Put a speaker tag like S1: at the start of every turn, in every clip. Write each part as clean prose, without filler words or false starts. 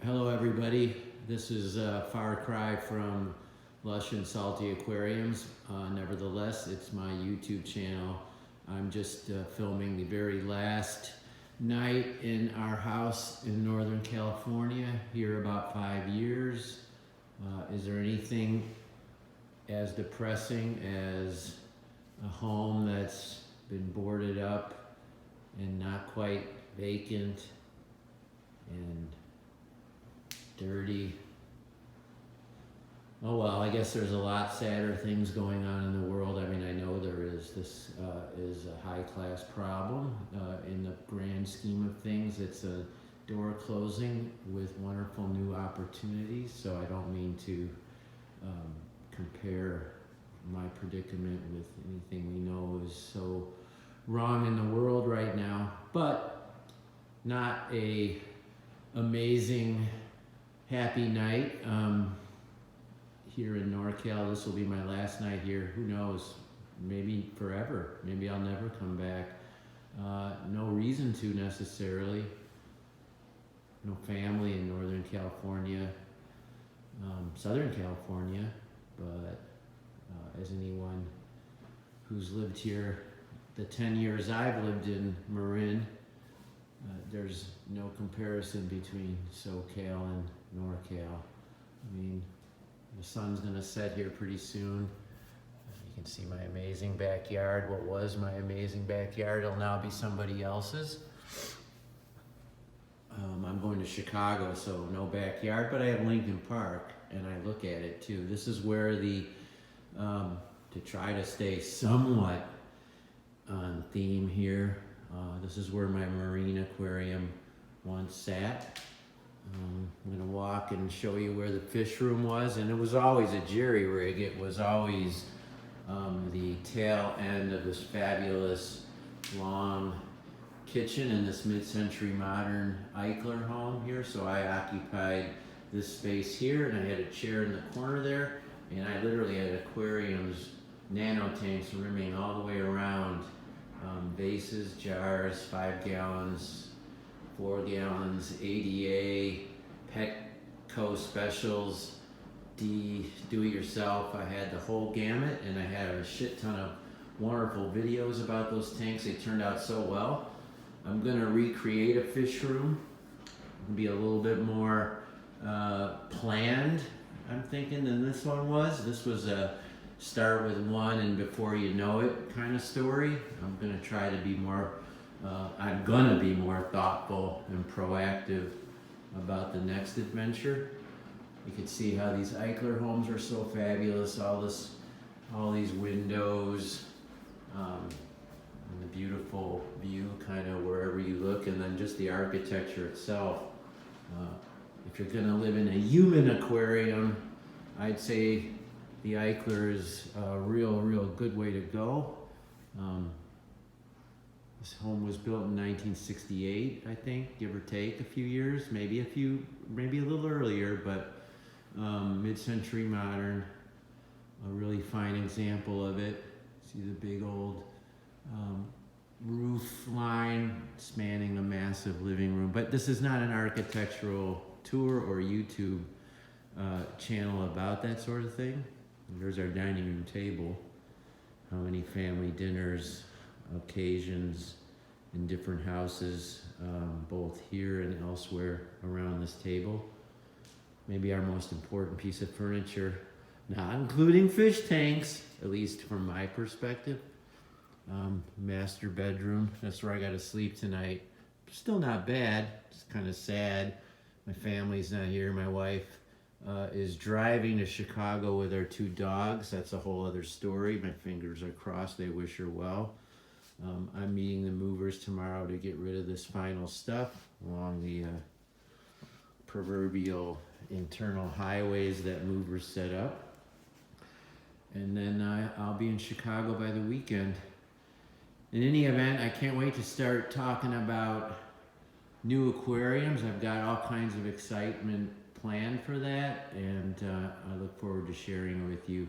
S1: Hello everybody, this is a far cry from Lush and Salty Aquariums. Nevertheless, it's my YouTube channel. I'm just filming the very last night in our house in Northern California, here about 5 years. Is there anything as depressing as a home that's been boarded up and not quite vacant and dirty? Oh well, I guess there's a lot sadder things going on in the world. I mean, I know there is. This is a high-class problem. In the grand scheme of things, it's a door closing with wonderful new opportunities. So I don't mean to compare my predicament with anything we know is so wrong in the world right now, but not a amazing happy night here in NorCal. This will be my last night here. Who knows? Maybe forever. Maybe I'll never come back. No reason to necessarily. No family in Northern California, Southern California, but as anyone who's lived here the 10 years I've lived in Marin, there's no comparison between SoCal and NorCal. I mean, the sun's gonna set here pretty soon. You can see my amazing backyard. What was my amazing backyard will now be somebody else's. I'm going to Chicago, so no backyard, but I have Lincoln Park, and I look at it too. This is where to try to stay somewhat on theme here, this is where my Marin aquarium once sat. I'm going to walk and show you where the fish room was, and it was always a jerry rig. It was always the tail end of this fabulous long kitchen in this mid-century modern Eichler home here. So I occupied this space here, and I had a chair in the corner there, and I literally had aquariums, nano tanks rimming all the way around. Vases, jars, 5 gallons, 4 gallons, ADA, Petco specials, do-it-yourself. I had the whole gamut, and I had a shit ton of wonderful videos about those tanks. They turned out so well. I'm gonna recreate a fish room, be a little bit more planned, I'm thinking, than this one was. This was a start with one and before you know it kind of story. I'm gonna try to be more thoughtful and proactive about the next adventure. You can see how these Eichler homes are so fabulous. All these windows, and the beautiful view kind of wherever you look, and then just the architecture itself. If you're gonna live in a human aquarium, I'd say the Eichler is a real good way to go. This home was built in 1968, I think, give or take a few years, maybe a little earlier, but mid-century modern, a really fine example of it. See the big old roof line spanning a massive living room. But this is not an architectural tour or YouTube channel about that sort of thing. There's our dining room table. How many family dinners, occasions in different houses, both here and elsewhere around this table. Maybe our most important piece of furniture, not including fish tanks, at least from my perspective. Master bedroom, that's where I got to sleep tonight. Still not bad, just kind of sad. My family's not here. My wife is driving to Chicago with our 2 dogs. That's a whole other story. My fingers are crossed. They wish her well. I'm meeting the movers tomorrow to get rid of this final stuff along the proverbial internal highways that movers set up. And then I'll be in Chicago by the weekend. In any event, I can't wait to start talking about new aquariums. I've got all kinds of excitement planned for that, and I look forward to sharing it with you.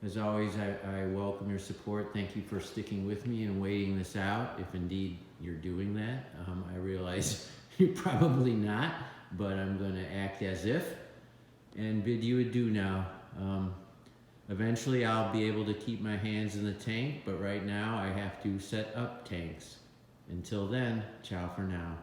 S1: As always, I welcome your support. Thank you for sticking with me and waiting this out, if indeed you're doing that. I realize you're probably not. but I'm going to act as if and bid you adieu now. Eventually I'll be able to keep my hands in the tank, but right now I have to set up tanks. Until then, ciao for now.